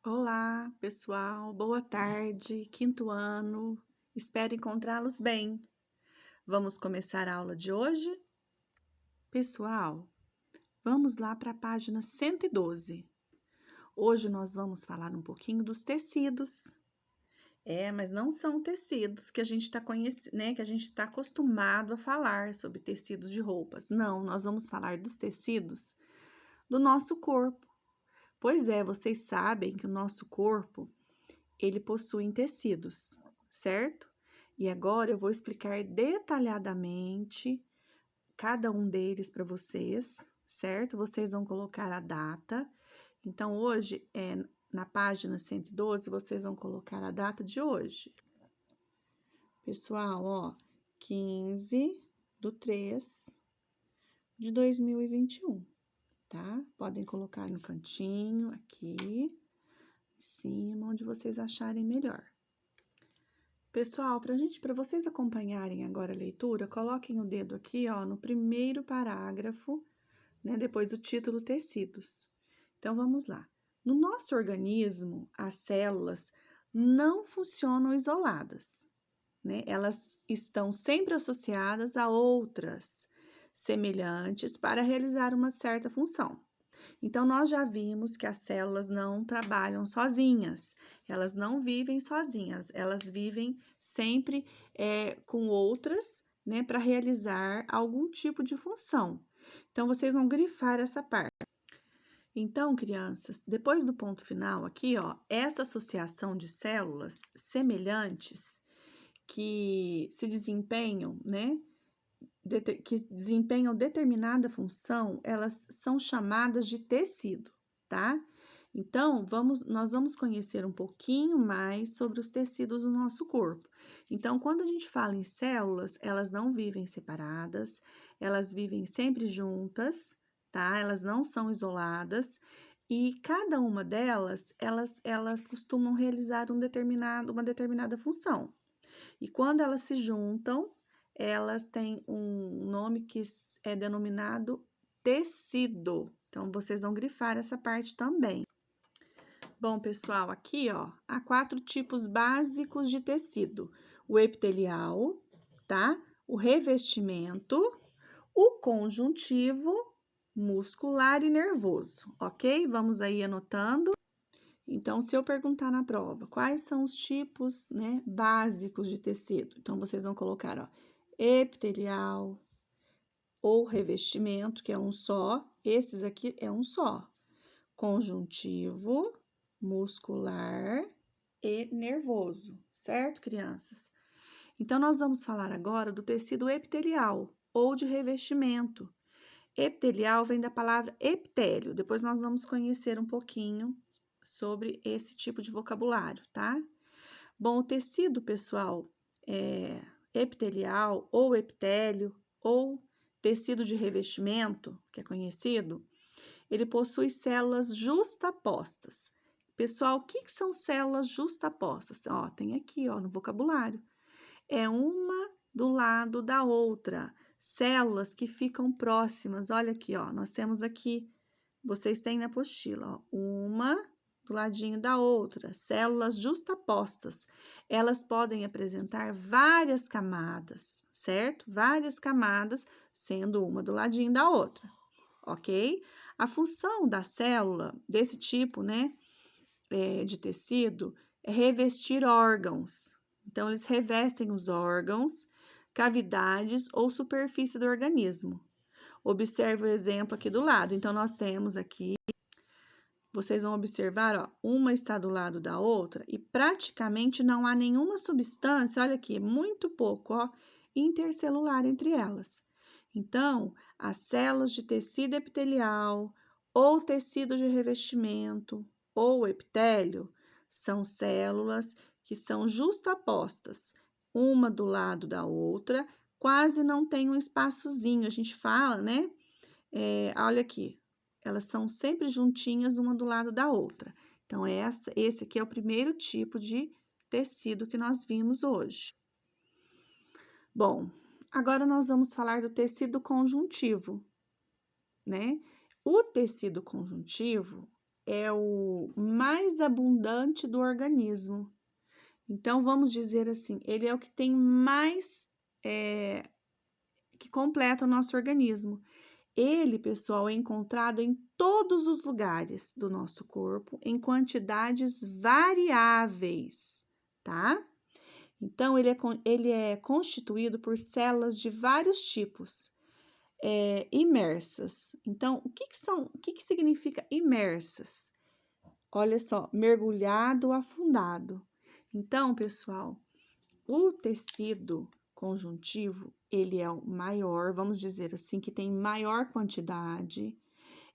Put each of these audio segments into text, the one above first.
Olá, pessoal, boa tarde, quinto ano, espero encontrá-los bem. Vamos começar a aula de hoje? Pessoal, vamos lá para a página 112. Hoje nós vamos falar um pouquinho dos tecidos. Mas não são tecidos que a gente está conhecendo, né? Que a gente está acostumado a falar sobre tecidos de roupas. Não, nós vamos falar dos tecidos do nosso corpo. Pois é, vocês sabem que o nosso corpo ele possui tecidos, certo? E agora eu vou explicar detalhadamente cada um deles para vocês, certo? Vocês vão colocar a data. Então, hoje, na página 112, vocês vão colocar a data de hoje. Pessoal, ó, 15/3/2021, tá? Podem colocar no cantinho aqui, em cima, onde vocês acharem melhor. Pessoal, para vocês acompanharem agora a leitura, coloquem o dedo aqui, ó, no primeiro parágrafo, né, depois do título tecidos. Então, vamos lá. No nosso organismo, as células não funcionam isoladas, né? Elas estão sempre associadas a outras semelhantes para realizar uma certa função. Então, nós já vimos que as células não trabalham sozinhas, elas não vivem sozinhas, elas vivem sempre com outras, né, para realizar algum tipo de função. Então, vocês vão grifar essa parte. Então, crianças, depois do ponto final aqui, ó, essa associação de células semelhantes que se desempenham, né, que desempenham determinada função, elas são chamadas de tecido, tá? Então, nós vamos conhecer um pouquinho mais sobre os tecidos do nosso corpo. Então, quando a gente fala em células, elas não vivem separadas, elas vivem sempre juntas, tá? Elas não são isoladas. E cada uma delas, elas costumam realizar uma determinada função. E quando elas se juntam, elas têm um nome que é denominado tecido. Então, vocês vão grifar essa parte também. Bom, pessoal, aqui, ó, há 4 tipos básicos de tecido: o epitelial, tá? O revestimento, o conjuntivo, muscular e nervoso, ok? Vamos aí anotando. Então, se eu perguntar na prova, quais são os tipos, né, básicos de tecido? Então, vocês vão colocar, ó, epitelial ou revestimento, que é um só. Esses aqui é um só. Conjuntivo, muscular e nervoso, certo, crianças? Então, nós vamos falar agora do tecido epitelial ou de revestimento. Epitelial vem da palavra epitélio. Depois nós vamos conhecer um pouquinho sobre esse tipo de vocabulário, tá? Bom, o tecido, pessoal, epitelial ou epitélio ou tecido de revestimento, que é conhecido, ele possui células justapostas. Pessoal, o que são células justapostas? Ó, tem aqui, ó, no vocabulário. É uma do lado da outra. Células que ficam próximas. Olha aqui, ó, nós temos aqui, vocês têm na apostila, ó, uma do ladinho da outra, células justapostas. Elas podem apresentar várias camadas, certo? Várias camadas, sendo uma do ladinho da outra, ok? A função da célula, desse tipo, né, de tecido, é revestir órgãos. Então, eles revestem os órgãos, cavidades ou superfície do organismo. Observe o exemplo aqui do lado. Então, nós temos aqui, vocês vão observar, ó, uma está do lado da outra e praticamente não há nenhuma substância, olha aqui, muito pouco, ó, intercelular entre elas. Então, as células de tecido epitelial ou tecido de revestimento ou epitélio são células que são justapostas, uma do lado da outra, quase não tem um espaçozinho, a gente fala, né? Olha aqui, elas são sempre juntinhas, uma do lado da outra. Então, esse aqui é o primeiro tipo de tecido que nós vimos hoje. Bom, agora nós vamos falar do tecido conjuntivo, né? O tecido conjuntivo, é o mais abundante do organismo. Então, vamos dizer assim, ele é o que tem mais, que completa o nosso organismo. Ele, pessoal, é encontrado em todos os lugares do nosso corpo, em quantidades variáveis, tá? Então, ele é constituído por células de vários tipos, imersas. Então, o que que significa imersas? Olha só, mergulhado, afundado. Então, pessoal, o tecido conjuntivo, ele é o maior, vamos dizer assim, que tem maior quantidade,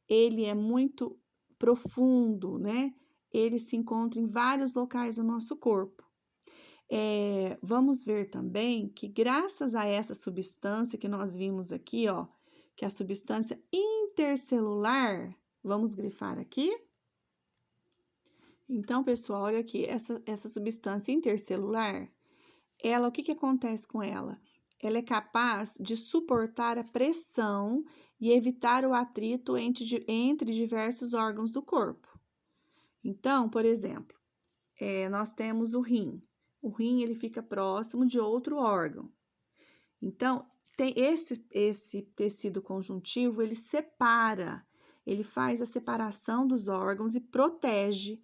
ele é muito profundo, né? Ele se encontra em vários locais do nosso corpo. Vamos ver também que graças a essa substância que nós vimos aqui, ó, que é a substância intercelular, vamos grifar aqui. Então, pessoal, olha aqui, essa substância intercelular, ela, o que que acontece com ela? Ela é capaz de suportar a pressão e evitar o atrito entre diversos órgãos do corpo. Então, por exemplo, nós temos o rim. O rim, ele fica próximo de outro órgão. Então, tem esse tecido conjuntivo, ele separa, ele faz a separação dos órgãos e protege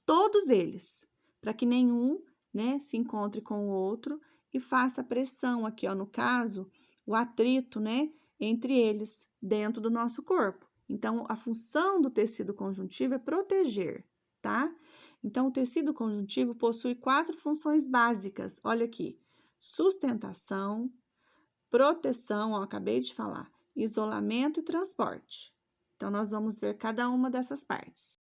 todos eles, para que nenhum, né, se encontre com o outro e faça pressão aqui, ó, no caso, o atrito, né, entre eles dentro do nosso corpo. Então, a função do tecido conjuntivo é proteger, tá? Então, o tecido conjuntivo possui 4 funções básicas. Olha aqui: sustentação, proteção, ó, acabei de falar, isolamento e transporte. Então, nós vamos ver cada uma dessas partes.